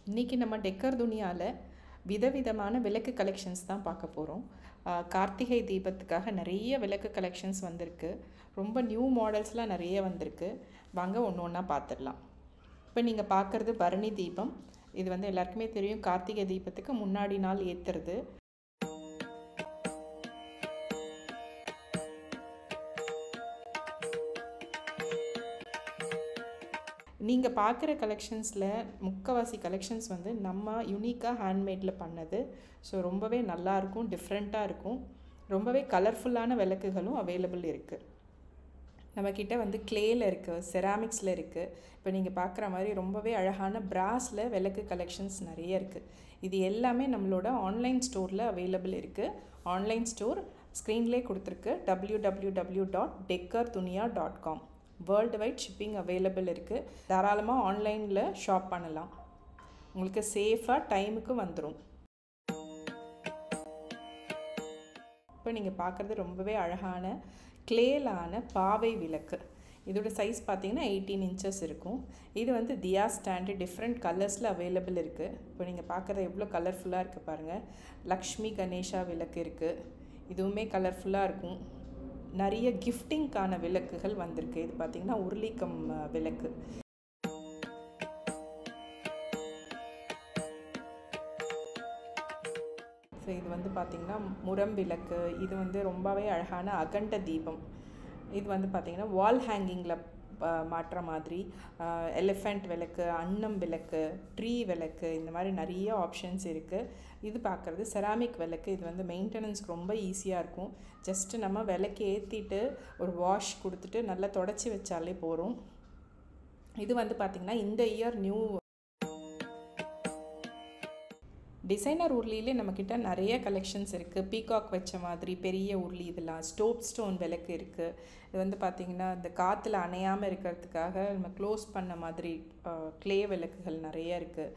இன்றைக்கி நம்ம டெக்கர் துணியால் விதவிதமான விளக்கு கலெக்ஷன்ஸ் தான் பார்க்க போகிறோம். கார்த்திகை தீபத்துக்காக நிறைய விளக்கு கலெக்ஷன்ஸ் வந்திருக்கு. ரொம்ப நியூ மாடல்ஸ்லாம் நிறைய வந்திருக்கு. வாங்க ஒன்று ஒன்றா பார்த்துடலாம். இப்போ நீங்கள் பார்க்குறது பரணி தீபம். இது வந்து எல்லாருக்குமே தெரியும், கார்த்திகை தீபத்துக்கு முன்னாடி நாள் ஏற்றுறது. நீங்கள் பார்க்குற கலெக்ஷன்ஸில் முக்கால்வாசி கலெக்ஷன்ஸ் வந்து நம்ம யூனிக்காக ஹேண்ட்மேடில் பண்ணது. ஸோ ரொம்பவே நல்லாயிருக்கும், டிஃப்ரெண்ட்டாக இருக்கும். ரொம்பவே கலர்ஃபுல்லான விளக்குகளும் அவைலபிள் இருக்குது. நம்மக்கிட்ட வந்து கிளேயில் இருக்குது, செராமிக்ஸில் இருக்குது. இப்போ நீங்கள் பார்க்குற மாதிரி ரொம்பவே அழகான பிராஸில் விளக்கு கலெக்ஷன்ஸ் நிறைய இருக்குது. இது எல்லாமே நம்மளோட ஆன்லைன் ஸ்டோரில் அவைலபிள் இருக்குது. ஆன்லைன் ஸ்டோர் ஸ்க்ரீன்லேயே கொடுத்துருக்கு, www.deckerdunia.com. World wide shipping available இருக்குது. தாராளமாக ஆன்லைனில் ஷாப் பண்ணலாம். உங்களுக்கு சேஃபாக டைமுக்கு வந்துடும். இப்போ நீங்கள் பார்க்குறது ரொம்பவே அழகான கிளேலான பாவை விளக்கு. இதோட சைஸ் பார்த்தீங்கன்னா 18 inches இருக்கும். இது வந்து தியா ஸ்டாண்டு டிஃப்ரெண்ட் கலர்ஸில் அவைலபிள் இருக்குது. இப்போ நீங்கள் பார்க்குறது எவ்வளோ கலர்ஃபுல்லாக இருக்குது பாருங்கள். லக்ஷ்மி கணேஷா விளக்கு இருக்குது. இதுவுமே கலர்ஃபுல்லாக இருக்கும். நிறைய கிஃப்டிங்கான விளக்குகள் வந்திருக்கு. இது பார்த்திங்கன்னா உருளிக்கம் விளக்கு. ஸோ இது வந்து பார்த்திங்கன்னா முரம் விளக்கு. இது வந்து ரொம்பவே அழகான அகண்ட தீபம். இது வந்து பார்த்திங்கன்னா வால் ஹேங்கிங்கில் மாட்டுற மாதிரி எலிஃபண்ட் விளக்கு, அன்னம் விளக்கு, ட்ரீ விளக்கு, இந்த மாதிரி நிறைய ஆப்ஷன்ஸ் இருக்குது. இது பார்க்குறது செராமிக் விளக்கு. இது வந்து மெயின்டெனன்ஸ்க்கு ரொம்ப ஈஸியாக இருக்கும். ஜஸ்ட்டு நம்ம விளக்கு ஏற்றிட்டு ஒரு வாஷ் கொடுத்துட்டு நல்லா தொடச்சி வச்சாலே போகிறோம். இது வந்து பார்த்திங்கன்னா இந்த இயர் நியூ டிசைனர் உருளியிலே நம்மக்கிட்ட நிறைய கலெக்ஷன்ஸ் இருக்குது. பீகாக் வச்ச மாதிரி பெரிய உருளி, இதெல்லாம் ஸ்டோன் விளக்கு இருக்குது. இது வந்து பார்த்திங்கன்னா இந்த காற்றுல அணையாமல் இருக்கிறதுக்காக நம்ம க்ளோஸ் பண்ண மாதிரி க்ளே விளக்குகள் நிறைய இருக்குது.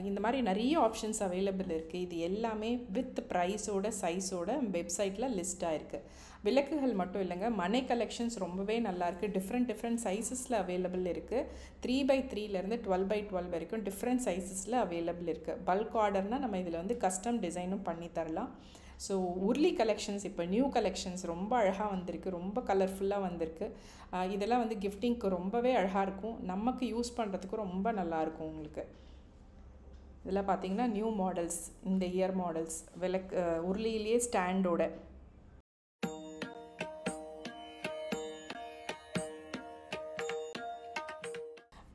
இந்த மாதிரி நிறைய ஆப்ஷன்ஸ் அவைலபிள் இருக்குது. இது எல்லாமே வித் ப்ரைஸோட சைஸோட வெப்சைட்டில் லிஸ்ட் ஆகிருக்கு. விளக்குகள் மட்டும் இல்லைங்க, மனை கலெக்ஷன்ஸ் ரொம்பவே நல்லாயிருக்கு. டிஃப்ரெண்ட் சைஸஸில் அவைலபிள் இருக்குது. 3x3லேருந்து 12x12 வரைக்கும் டிஃப்ரெண்ட் சைஸஸில் அவைலபிள் இருக்குது. பல்க் ஆர்டர்னால் நம்ம இதில் வந்து கஸ்டம் டிசைனும் பண்ணி தரலாம். ஸோ உருளி கலெக்ஷன்ஸ் இப்போ நியூ கலெக்ஷன்ஸ் ரொம்ப அழகாக வந்திருக்கு, ரொம்ப கலர்ஃபுல்லாக வந்திருக்கு. இதெல்லாம் வந்து கிஃப்டிங்க்கு ரொம்பவே அழகாக இருக்கும். நமக்கு யூஸ் பண்ணுறதுக்கு ரொம்ப நல்லாயிருக்கும் உங்களுக்கு. இதெல்லாம் பார்த்தீங்கன்னா நியூ மாடல்ஸ், இந்த இயர் மாடல்ஸ் விளக்கு உருளியிலேயே ஸ்டாண்டோட.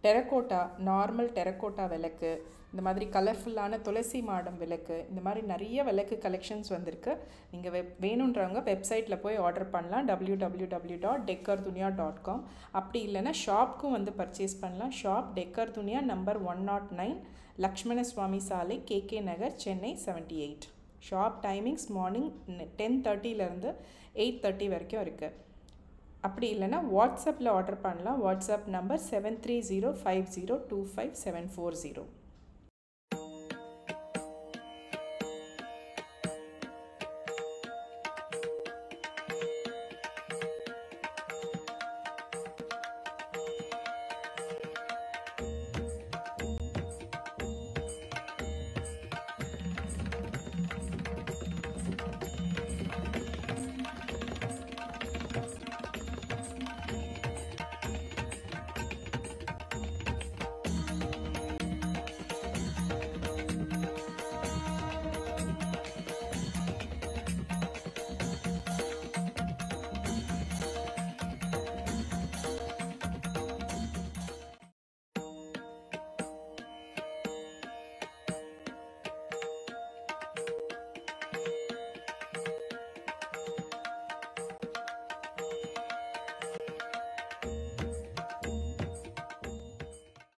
டெரக்கோட்டா, நார்மல் டெரக்கோட்டா விளக்கு, இந்த மாதிரி கலர்ஃபுல்லான துளசி மாடம் விளக்கு, இந்த மாதிரி நிறைய விளக்கு கலெக்ஷன்ஸ் வந்திருக்கு. நீங்கள் வேணுன்றவங்க வெப்சைட்டில் போய் ஆர்டர் பண்ணலாம், www.deckerdunia.com. அப்படி இல்லைன்னா ஷாப்க்கும் வந்து பர்ச்சேஸ் பண்ணலாம். ஷாப் டெக்கர் துனியா நம்பர் 109, லக்ஷ்மண சுவாமி சாலை, KK நகர், சென்னை 78. ஷாப் டைமிங்ஸ் மார்னிங் 10:30லேருந்து 8:30 வரைக்கும் இருக்குது. அப்படி இல்லைன்னா வாட்ஸ்அப்பில் ஆர்டர் பண்ணலாம். WhatsApp number 7305025740.